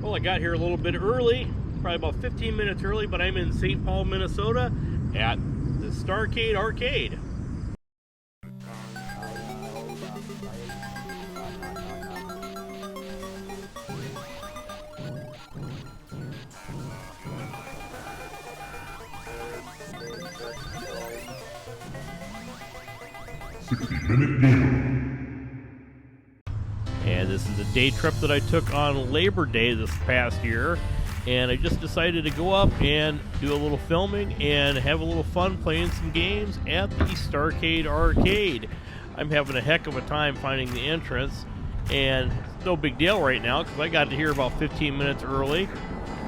Well, I got here a little bit early, probably about 15 minutes early, but I'm in St. Paul, Minnesota at the Starcade Arcade. And this is a day trip that I took on Labor Day this past year, and I just decided to go up and do a little filming and have a little fun playing some games at the Starcade Arcade. I'm having a heck of a time finding the entrance, and it's no big deal right now because I got to here about 15 minutes early,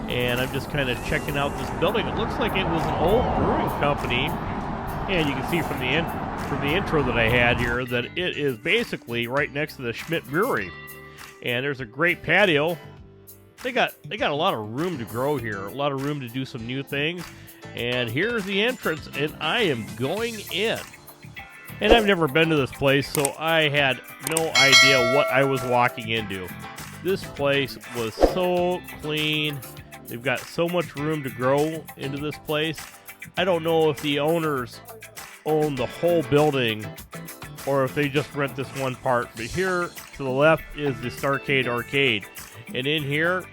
and I'm just kind of checking out this building. It looks like it was an old brewing company, and you can see from the intro that I had here that it is basically right next to the Schmidt Brewery, and there's a great patio. They got a lot of room to grow here, a lot of room to do some new things. And here's the entrance, and I am going in. And I've never been to this place, so I had no idea what I was walking into. This place was so clean. They've got so much room to grow into this place. I don't know if the owners own the whole building or if they just rent this one part, but here to the left is the Starcade Arcade, and in here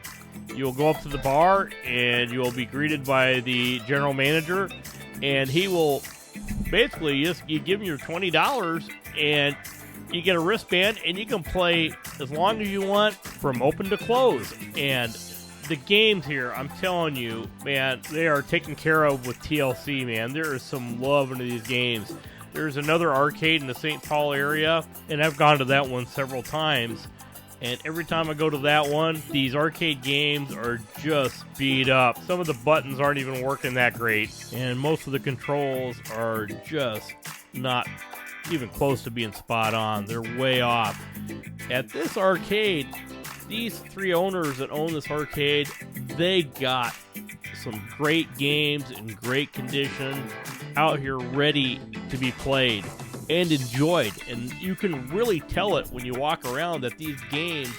you'll go up to the bar and you'll be greeted by the general manager, and he will basically you give him your $20 and you get a wristband and you can play as long as you want from open to close. And the games here, I'm telling you, man, they are taken care of with TLC, man. There is some love into these games. There's another arcade in the St. Paul area, and I've gone to that one several times. And every time I go to that one, these arcade games are just beat up. Some of the buttons aren't even working that great, and most of the controls are just not even close to being spot on. They're way off. At this arcade, these three owners that own this arcade, they got some great games in great condition out here ready to be played and enjoyed. And you can really tell it when you walk around that these games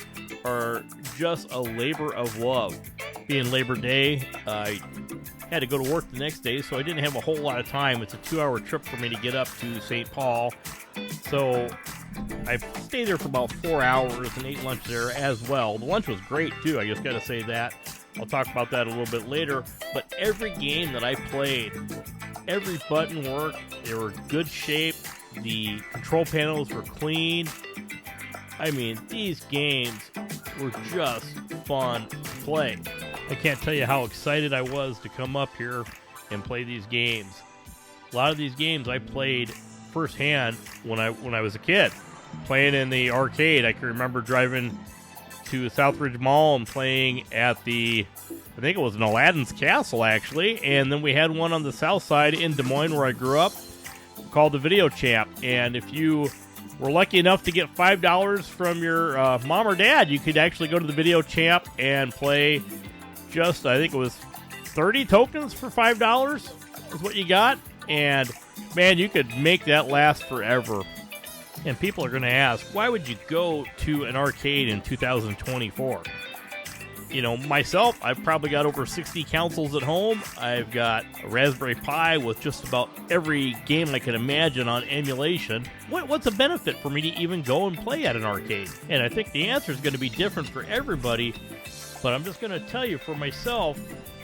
are just a labor of love. Being Labor Day, I had to go to work the next day, so I didn't have a whole lot of time. It's a 2-hour trip for me to get up to St. Paul. So I stayed there for about 4 hours and ate lunch there as well. The lunch was great too, I just gotta say that. I'll talk about that a little bit later. But every game that I played, every button worked. They were good shape. The control panels were clean. I mean, these games were just fun to play. I can't tell you how excited I was to come up here and play these games. A lot of these games I played firsthand when I was a kid, playing in the arcade. I can remember driving to Southridge Mall and playing at I think it was an Aladdin's Castle actually, and then we had one on the south side in Des Moines where I grew up called the Video Champ. And if you were lucky enough to get $5 from your mom or dad, you could actually go to the Video Champ and play just, I think it was 30 tokens for $5 is what you got. And man, you could make that last forever. And people are going to ask, why would you go to an arcade in 2024? You know, myself, I've probably got over 60 consoles at home. I've got a Raspberry Pi with just about every game I can imagine on emulation. What's a benefit for me to even go and play at an arcade? And I think the answer is going to be different for everybody. But I'm just going to tell you, for myself,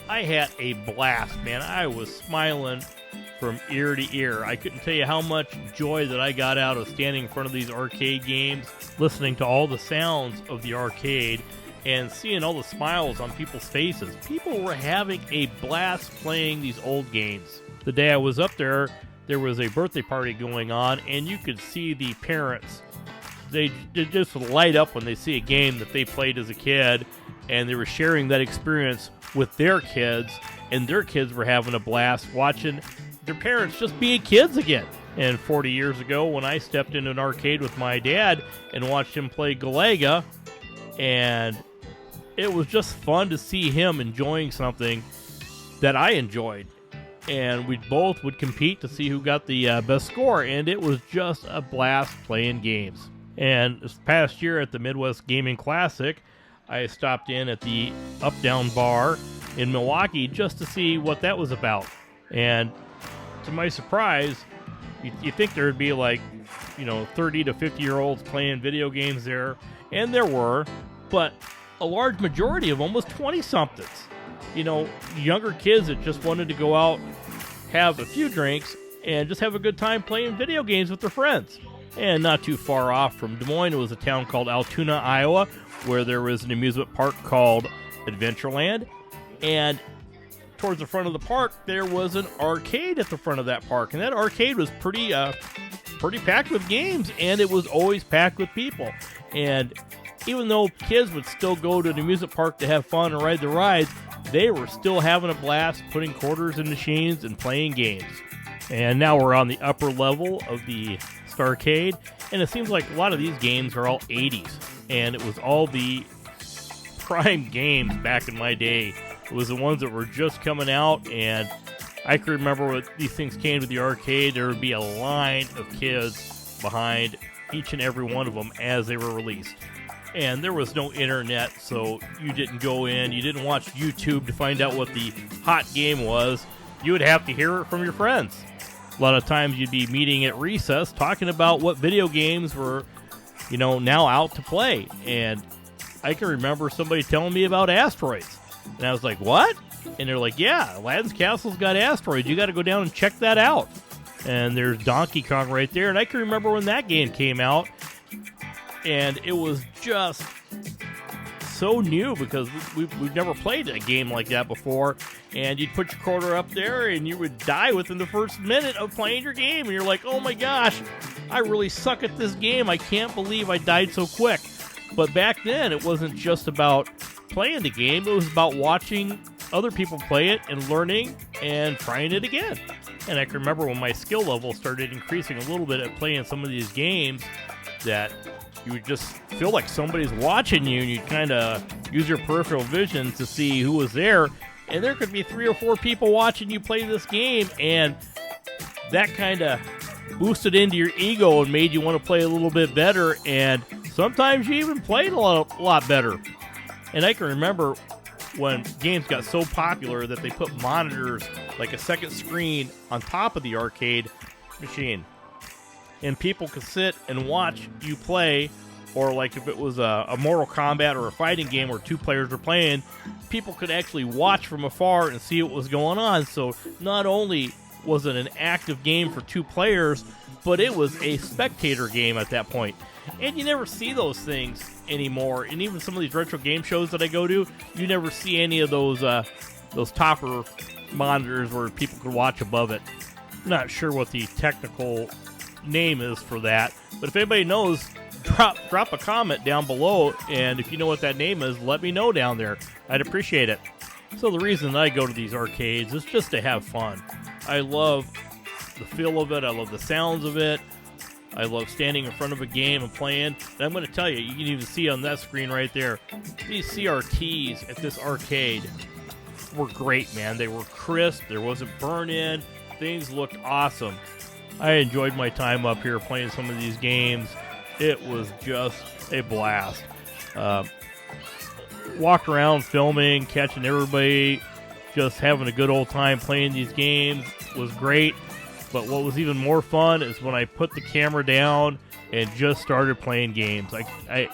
I had a blast, man. I was smiling from ear to ear. I couldn't tell you how much joy that I got out of standing in front of these arcade games, listening to all the sounds of the arcade, and seeing all the smiles on people's faces. People were having a blast playing these old games. The day I was up there, there was a birthday party going on, and you could see the parents. They just light up when they see a game that they played as a kid, and they were sharing that experience with their kids, and their kids were having a blast watching their parents just being kids again. And 40 years ago, when I stepped into an arcade with my dad and watched him play Galaga, and it was just fun to see him enjoying something that I enjoyed. And we both would compete to see who got the best score, and it was just a blast playing games. And this past year at the Midwest Gaming Classic, I stopped in at the Up Down Bar in Milwaukee just to see what that was about. And to my surprise, you think there would be like, 30 to 50-year-olds playing video games there, and there were, but a large majority of them was 20-somethings. Younger kids that just wanted to go out, have a few drinks, and just have a good time playing video games with their friends. And not too far off from Des Moines, it was a town called Altoona, Iowa, where there was an amusement park called Adventureland. And towards the front of the park, there was an arcade at the front of that park. And that arcade was pretty packed with games, and it was always packed with people. And even though kids would still go to the amusement park to have fun and ride the rides, they were still having a blast putting quarters in machines and playing games. And now we're on the upper level of the Starcade, and it seems like a lot of these games are all 80s, and it was all the prime games back in my day. It was the ones that were just coming out, and I can remember when these things came to the arcade, there would be a line of kids behind each and every one of them as they were released. And there was no internet, so you didn't go in, you didn't watch YouTube to find out what the hot game was. You would have to hear it from your friends. A lot of times you'd be meeting at recess talking about what video games were, now out to play. And I can remember somebody telling me about asteroids. And I was like, what? And they're like, yeah, Aladdin's Castle's got asteroids. You got to go down and check that out. And there's Donkey Kong right there. And I can remember when that game came out. And it was just so new because we've never played a game like that before. And you'd put your quarter up there and you would die within the first minute of playing your game. And you're like, oh my gosh, I really suck at this game. I can't believe I died so quick. But back then, it wasn't just about playing the game. It was about watching other people play it and learning and trying it again. And I can remember when my skill level started increasing a little bit at playing some of these games that you would just feel like somebody's watching you, and you'd kind of use your peripheral vision to see who was there. And there could be 3 or 4 people watching you play this game, and that kind of boosted into your ego and made you want to play a little bit better, and sometimes you even played a lot better. And I can remember when games got so popular that they put monitors, like a second screen, on top of the arcade machine. And people could sit and watch you play, or like if it was a Mortal Kombat or a fighting game where 2 players were playing, people could actually watch from afar and see what was going on. So not only was it an active game for 2 players, but it was a spectator game at that point. And you never see those things anymore. And even some of these retro game shows that I go to, you never see any of those topper monitors where people could watch above it. I'm not sure what the technical name is for that, but if anybody knows, drop a comment down below, and if you know what that name is, let me know down there. I'd appreciate it. So the reason I go to these arcades is just to have fun. I love the feel of it. I love the sounds of it. I love standing in front of a game and playing. And I'm going to tell you, you can even see on that screen right there, these CRTs at this arcade were great, man. They were crisp. There wasn't burn-in. Things looked awesome. I enjoyed my time up here playing some of these games. It was just a blast. Walk around filming, catching everybody, just having a good old time playing these games was great. But what was even more fun is when I put the camera down and just started playing games. I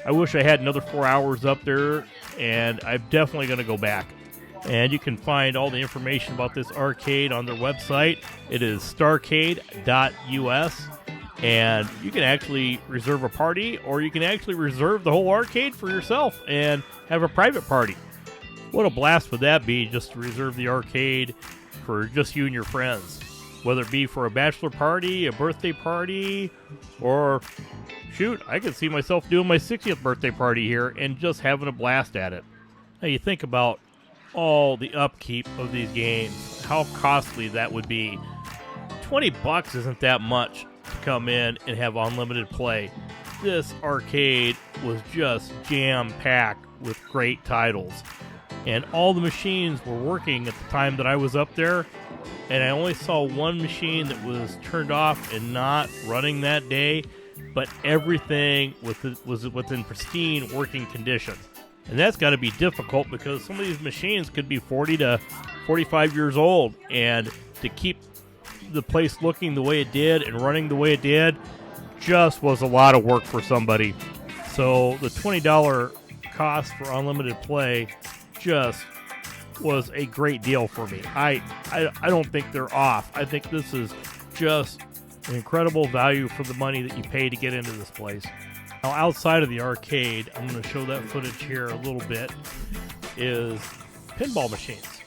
wish I had another 4 hours up there, and I'm definitely going to go back. And you can find all the information about this arcade on their website. It is starcade.us. And you can actually reserve a party, or you can actually reserve the whole arcade for yourself and have a private party. What a blast would that be, just to reserve the arcade for just you and your friends. Whether it be for a bachelor party, a birthday party, or shoot, I could see myself doing my 60th birthday party here and just having a blast at it. Now you think about all the upkeep of these games, how costly that would be. $20 isn't that much to come in and have unlimited play. This arcade was just jam-packed with great titles. And all the machines were working at the time that I was up there, and I only saw one machine that was turned off and not running that day, but everything was within pristine working condition. And that's got to be difficult because some of these machines could be 40 to 45 years old. And to keep the place looking the way it did and running the way it did just was a lot of work for somebody. So the $20 cost for unlimited play just was a great deal for me. I don't think they're off. I think this is just an incredible value for the money that you pay to get into this place. Now, outside of the arcade, I'm going to show that footage here a little bit, is pinball machines.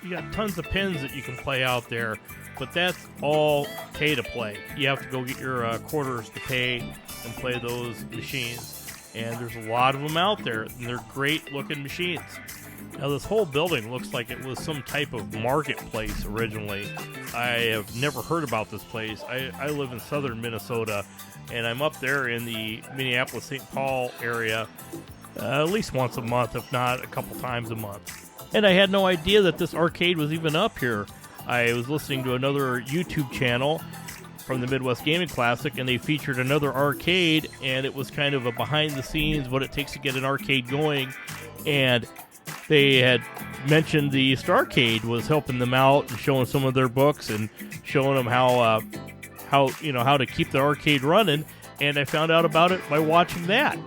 You got tons of pins that you can play out there, but that's all pay to play. You have to go get your quarters to pay and play those machines. And there's a lot of them out there, and they're great looking machines. Now, this whole building looks like it was some type of marketplace originally. I have never heard about this place. I live in southern Minnesota, and I'm up there in the Minneapolis-St. Paul area at least once a month, if not a couple times a month. And I had no idea that this arcade was even up here. I was listening to another YouTube channel from the Midwest Gaming Classic, and they featured another arcade, and it was kind of a behind-the-scenes what it takes to get an arcade going. And they had mentioned the Starcade was helping them out and showing some of their books and showing them how to keep the arcade running. And I found out about it by watching that.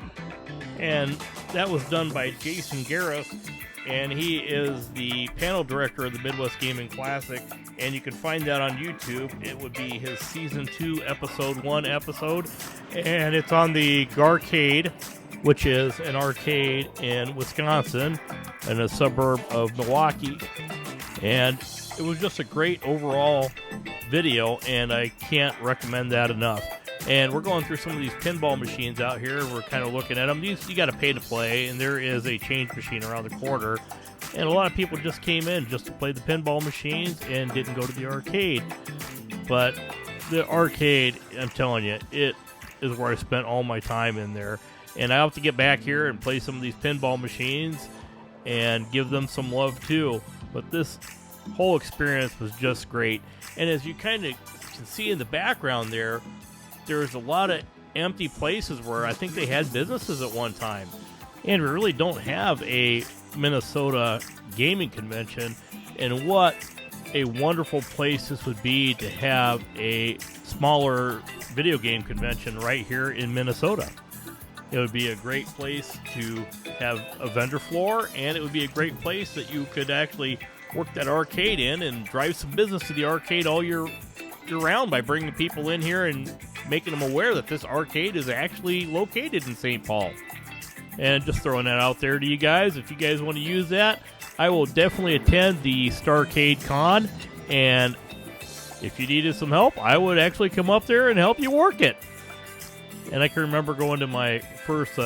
And that was done by Jason Garris, and he is the panel director of the Midwest Gaming Classic. And you can find that on YouTube. It would be his Season 2, Episode 1 episode. And it's on the Garcade, which is an arcade in Wisconsin in a suburb of Milwaukee. And it was just a great overall video, and I can't recommend that enough. And we're going through some of these pinball machines out here. We're kind of looking at them. These, you got to pay to play, and there is a change machine around the corner. And a lot of people just came in just to play the pinball machines and didn't go to the arcade. But the arcade, I'm telling you, it is where I spent all my time in there. And I have to get back here and play some of these pinball machines and give them some love too. But this whole experience was just great. And as you kind of can see in the background there's a lot of empty places where I think they had businesses at one time. And we really don't have a Minnesota gaming convention. And what a wonderful place this would be to have a smaller video game convention right here in Minnesota. It would be a great place to have a vendor floor, and it would be a great place that you could actually work that arcade in and drive some business to the arcade all year round by bringing people in here and making them aware that this arcade is actually located in St. Paul. And just throwing that out there to you guys. If you guys want to use that, I will definitely attend the Starcade Con, and if you needed some help, I would actually come up there and help you work it. And I can remember going to my first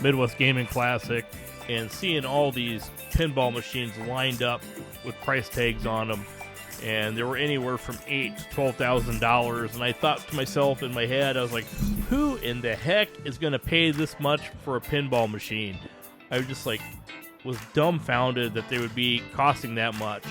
Midwest Gaming Classic and seeing all these pinball machines lined up with price tags on them. And they were anywhere from $8,000 to $12,000. And I thought to myself in my head, I was like, who in the heck is going to pay this much for a pinball machine? I was just like, was dumbfounded that they would be costing that much.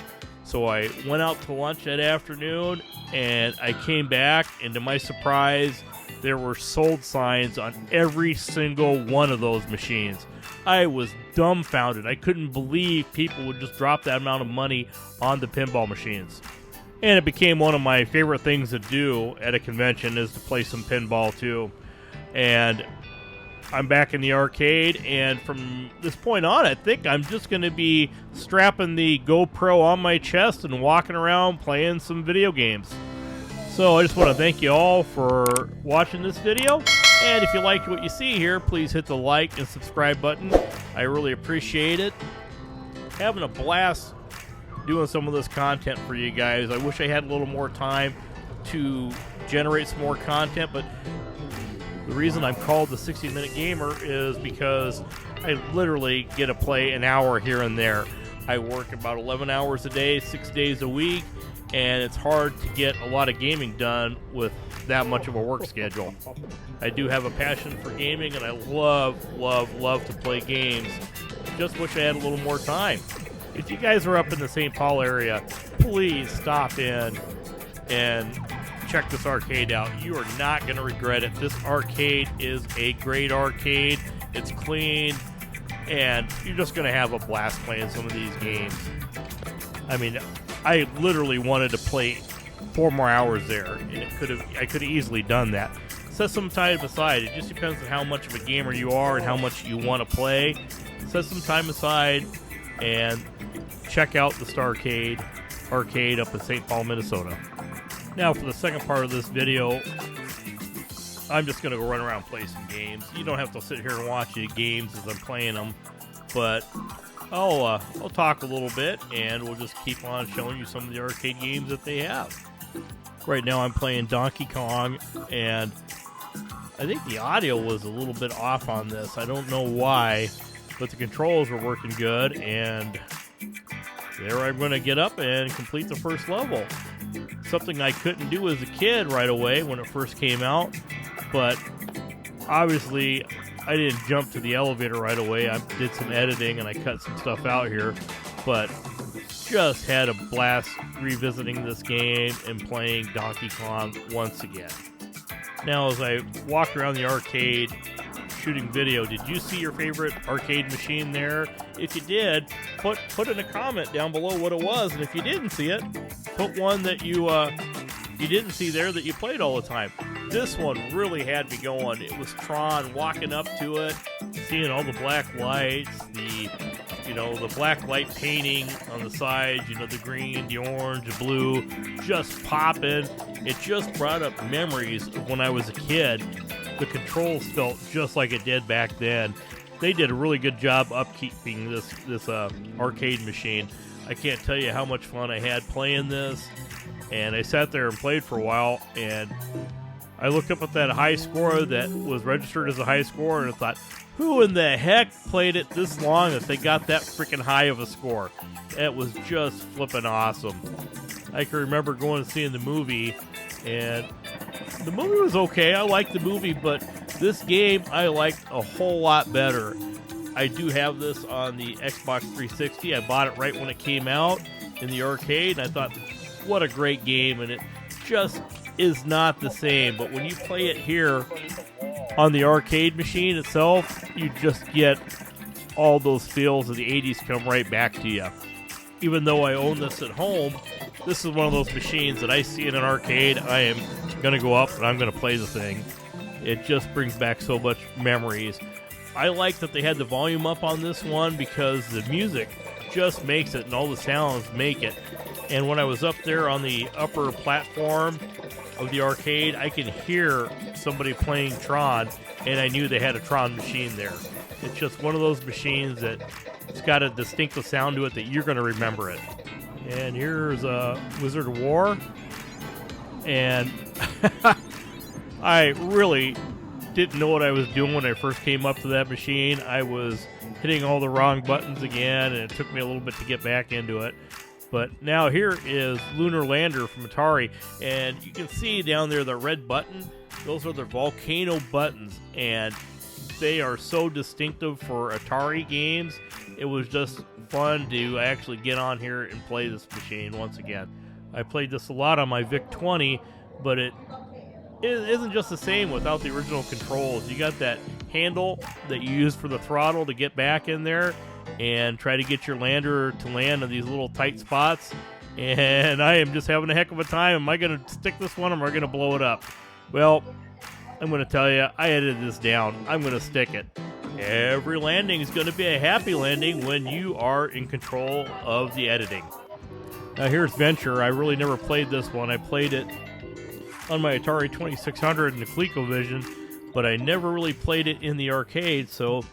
So I went out to lunch that afternoon, and I came back, and to my surprise, there were sold signs on every single one of those machines. I was dumbfounded. I couldn't believe people would just drop that amount of money on the pinball machines. And it became one of my favorite things to do at a convention is to play some pinball too. And I'm back in the arcade, and from this point on, I think I'm just going to be strapping the GoPro on my chest and walking around playing some video games. So I just want to thank you all for watching this video. And if you liked what you see here, please hit the like and subscribe button. I really appreciate it. Having a blast doing some of this content for you guys. I wish I had a little more time to generate some more content, but the reason I'm called the 60-Minute Gamer is because I literally get to play an hour here and there. I work about 11 hours a day, 6 days a week, and it's hard to get a lot of gaming done with that much of a work schedule. I do have a passion for gaming, and I love to play games. Just wish I had a little more time. If you guys are up in the St. Paul area, please stop in and check this arcade out. You are not going to regret it. This arcade is a great arcade. It's clean, and you're just going to have a blast playing some of these games. I mean, I literally wanted to play 4 more hours there, and I could have easily done that. Set some time aside. It just depends on how much of a gamer you are and how much you want to play. Set some time aside and check out the Starcade Arcade up in St. Paul, Minnesota. Now for the second part of this video, I'm just going to go run around and play some games. You don't have to sit here and watch the games as I'm playing them, but I'll talk a little bit, and we'll just keep on showing you some of the arcade games that they have. Right now I'm playing Donkey Kong, and I think the audio was a little bit off on this. I don't know why, but the controls were working good, and there I'm going to get up and complete the first level. Something I couldn't do as a kid right away when it first came out, but obviously I didn't jump to the elevator right away. I did some editing and I cut some stuff out here, but just had a blast revisiting this game and playing Donkey Kong once again. Now, as I walked around the arcade shooting video, did you see your favorite arcade machine there? If you did, put in a comment down below what it was, and if you didn't see it, put one that you didn't see there that you played all the time. This one really had me going. It was Tron, walking up to it, seeing all the black lights, the black light painting on the sides, the green, the orange, the blue, just popping. It just brought up memories of when I was a kid. The controls felt just like it did back then. They did a really good job upkeeping this arcade machine. I can't tell you how much fun I had playing this. And I sat there and played for a while, and I looked up at that high score that was registered as a high score, and I thought, who in the heck played it this long that they got that freaking high of a score? It was just flipping awesome. I can remember going and seeing the movie, and the movie was okay. I liked the movie, but this game I liked a whole lot better. I do have this on the Xbox 360. I bought it right when it came out in the arcade, and I thought, what a great game, and it just is not the same. But when you play it here on the arcade machine itself, you just get all those feels of the 80s come right back to you. Even though I own this at home, this is one of those machines that I see in an arcade, I am going to go up and I'm going to play the thing. It just brings back so much memories. I like that they had the volume up on this one because the music just makes it, and all the sounds make it. And when I was up there on the upper platform of the arcade, I could hear somebody playing Tron, and I knew they had a Tron machine there. It's just one of those machines that it's got a distinctive sound to it that you're going to remember it. And here's Wizard of War. And I really didn't know what I was doing when I first came up to that machine. I was hitting all the wrong buttons again, and it took me a little bit to get back into it. But now here is Lunar Lander from Atari, and you can see down there the red button. Those are the volcano buttons, and they are so distinctive for Atari games. It was just fun to actually get on here and play this machine once again. I played this a lot on my VIC-20, but it isn't just the same without the original controls. You got that handle that you use for the throttle to get back in there and try to get your lander to land on these little tight spots. And I am just having a heck of a time. Am I going to stick this one or am I going to blow it up? Well, I'm going to tell you, I edited this down. I'm going to stick it. Every landing is going to be a happy landing when you are in control of the editing. Now here's Venture. I really never played this one. I played it on my Atari 2600 and the ColecoVision, but I never really played it in the arcade, so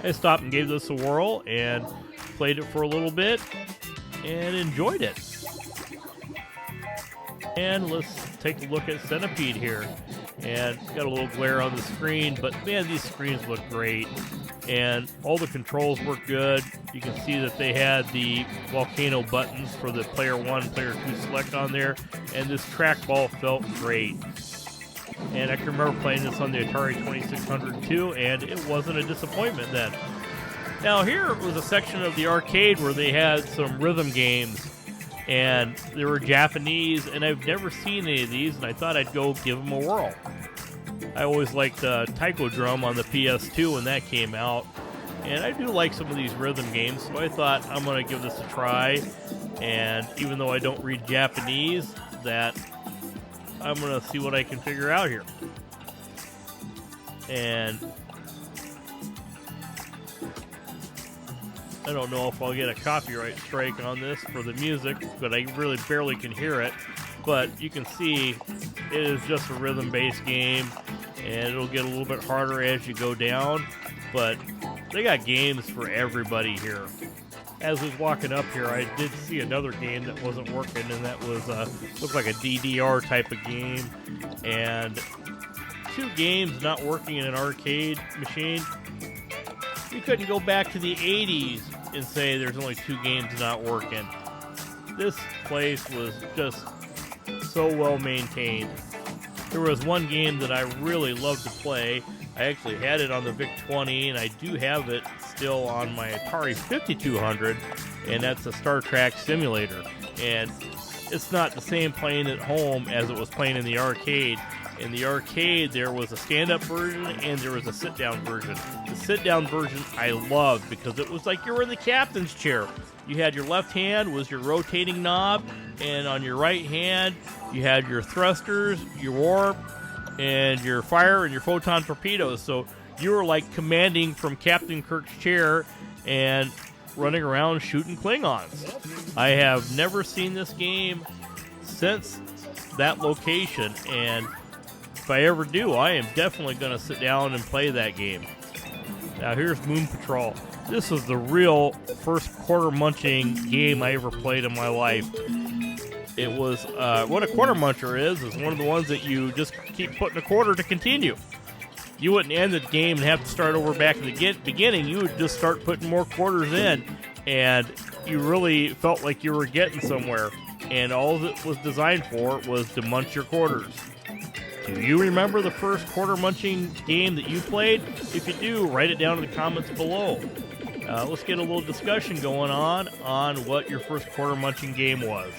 I stopped and gave this a whirl and played it for a little bit and enjoyed it. And let's take a look at Centipede here. And got a little glare on the screen, but man, these screens look great. And all the controls work good. You can see that they had the volcano buttons for the player 1, player 2 select on there. And this trackball felt great. And I can remember playing this on the Atari 2600 too, and it wasn't a disappointment then. Now here was a section of the arcade where they had some rhythm games. And they were Japanese, and I've never seen any of these, and I thought I'd go give them a whirl. I always liked Taiko Drum on the PS2 when that came out, And I do like some of these rhythm games, so I thought I'm going to give this a try. And even though I don't read Japanese, that I'm going to see what I can figure out here. And I don't know if I'll get a copyright strike on this for the music, but I really barely can hear it. But you can see it is just a rhythm-based game, and it'll get a little bit harder as you go down. But they got games for everybody here. As I was walking up here, I did see another game that wasn't working, and that was looked like a DDR type of game. And 2 games not working in an arcade machine. You couldn't go back to the 80s and say there's only 2 games not working. This place was just so well maintained. There was one game that I really loved to play. I actually had it on the VIC-20, and I do have it still on my Atari 5200, and that's a Star Trek simulator. And it's not the same playing at home as it was playing in the arcade. In the arcade, there was a stand-up version and there was a sit-down version. The sit-down version I loved because it was like you were in the captain's chair. You had your left hand was your rotating knob, and on your right hand, you had your thrusters, your warp, and your fire and your photon torpedoes. So you were like commanding from Captain Kirk's chair and running around shooting Klingons. I have never seen this game since that location, and if I ever do, I am definitely going to sit down and play that game. Now here's Moon Patrol. This was the real first quarter munching game I ever played in my life. It was, what a quarter muncher is one of the ones that you just keep putting a quarter to continue. You wouldn't end the game and have to start over back in the beginning. You would just start putting more quarters in, and you really felt like you were getting somewhere. And all it was designed for was to munch your quarters. Do you remember the first quarter munching game that you played? If you do, write it down in the comments below. Let's get a little discussion going on what your first quarter munching game was.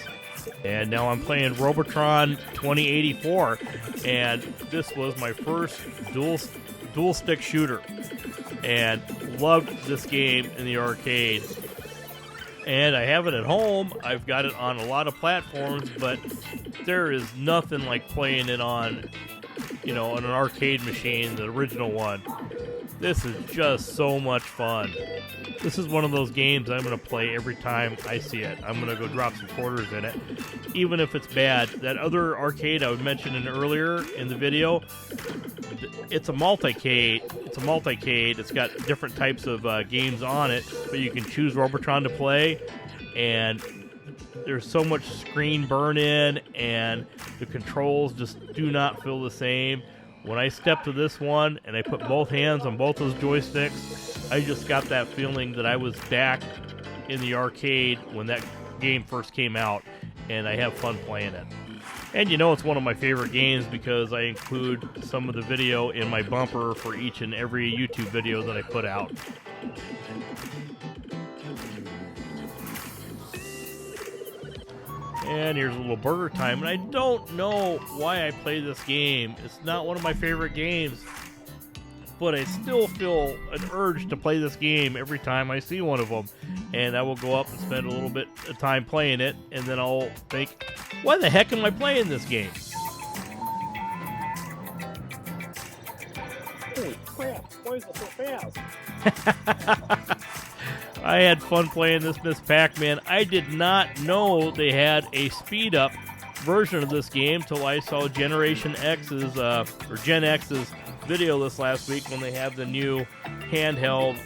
And now I'm playing Robotron 2084, and this was my first dual stick shooter, and loved this game in the arcade. And I have it at home. I've got it on a lot of platforms, but there is nothing like playing it on, on an arcade machine, the original one. This is just so much fun. This is one of those games I'm going to play every time I see it. I'm going to go drop some quarters in it, even if it's bad. That other arcade I was mentioning earlier in the video, it's a multi-cade. It's got different types of games on it, but you can choose Robotron to play, and there's so much screen burn-in, and the controls just do not feel the same. When I step to this one and I put both hands on both those joysticks, I just got that feeling that I was back in the arcade when that game first came out, and I have fun playing it. And it's one of my favorite games because I include some of the video in my bumper for each and every YouTube video that I put out. And here's a little burger time, and I don't know why I play this game. It's not one of my favorite games, but I still feel an urge to play this game every time I see one of them. And I will go up and spend a little bit of time playing it, and then I'll think, why the heck am I playing this game? Holy crap, why is it so fast? I had fun playing this Miss Pac-Man. I did not know they had a speed-up version of this game till I saw Generation X's, or Gen X's video this last week when they have the new handheld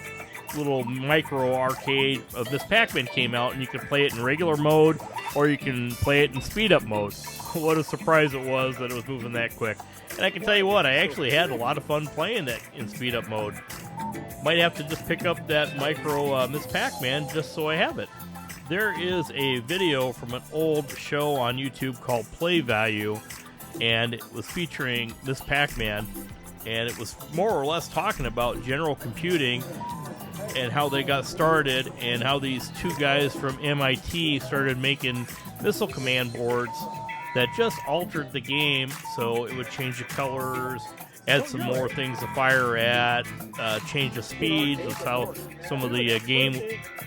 little micro arcade of Miss Pac-Man came out, and you can play it in regular mode or you can play it in speed-up mode. What a surprise it was that it was moving that quick. And I can tell you what, I actually had a lot of fun playing that in speed-up mode. Might have to just pick up that micro Miss Pac-Man just so I have it. There is a video from an old show on YouTube called Play Value, and it was featuring Miss Pac-Man, and it was more or less talking about general computing and how they got started and how these two guys from MIT started making missile command boards that just altered the game so it would change the colors add some more things to fire at, change the speed. That's how some of the game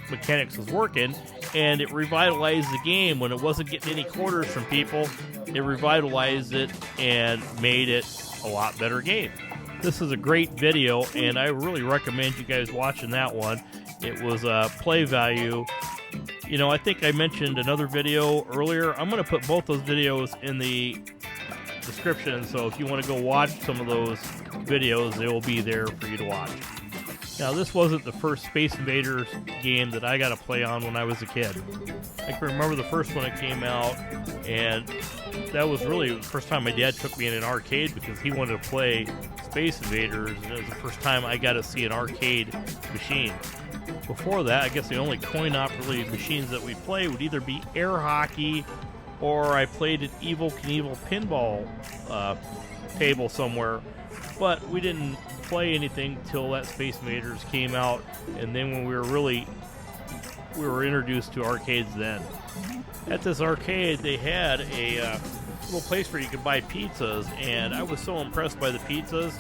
mechanics was working, and it revitalized the game. When it wasn't getting any quarters from people, it revitalized it and made it a lot better game. This is a great video, and I really recommend you guys watching that one. It was play value. You know, I think I mentioned another video earlier. I'm going to put both those videos in the description, so if you want to go watch some of those videos, they will be there for you to watch. Now, this wasn't the first Space Invaders game that I got to play on when I was a kid. I can remember the first one that came out, and that was really the first time my dad took me in an arcade because he wanted to play Space Invaders, and it was the first time I got to see an arcade machine. Before that, I guess the only coin-op really machines that we played would either be air hockey, or I played an Evel Knievel pinball table somewhere. But we didn't play anything till that Space Invaders came out, and then when we were introduced to arcades then. At this arcade, they had a little place where you could buy pizzas, and I was so impressed by the pizzas.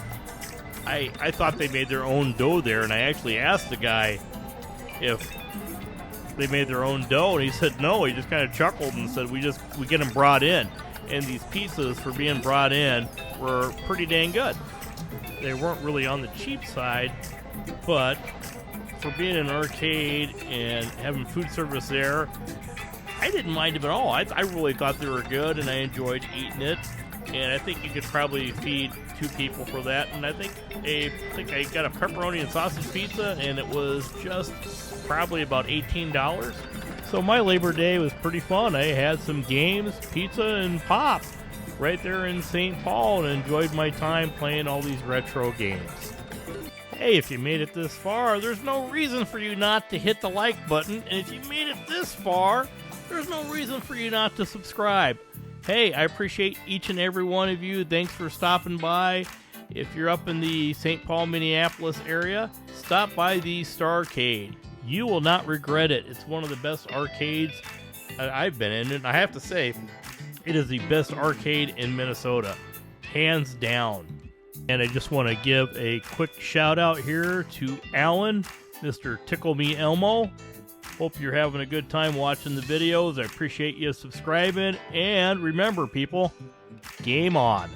I thought they made their own dough there, and I actually asked the guy if they made their own dough, and he said no. He just kind of chuckled and said we get them brought in, and these pizzas for being brought in were pretty dang good. They weren't really on the cheap side, but for being an arcade and having food service there, I didn't mind them at all. I really thought they were good, and I enjoyed eating it. And I think you could probably feed 2 people for that. And I think I got a pepperoni and sausage pizza, and it was just probably about $18. So my Labor Day was pretty fun. I had some games, pizza, and pop right there in St. Paul, and enjoyed my time playing all these retro games. Hey, if you made it this far, there's no reason for you not to hit the like button. And if you made it this far, there's no reason for you not to subscribe. Hey, I appreciate each and every one of you. Thanks for stopping by. If you're up in the St. Paul, Minneapolis area, stop by the Starcade. You will not regret it. It's one of the best arcades I've been in, and I have to say, it is the best arcade in Minnesota, hands down. And I just want to give a quick shout out here to Alan, Mr. Tickle Me Elmo. Hope you're having a good time watching the videos. I appreciate you subscribing. And remember, people, game on.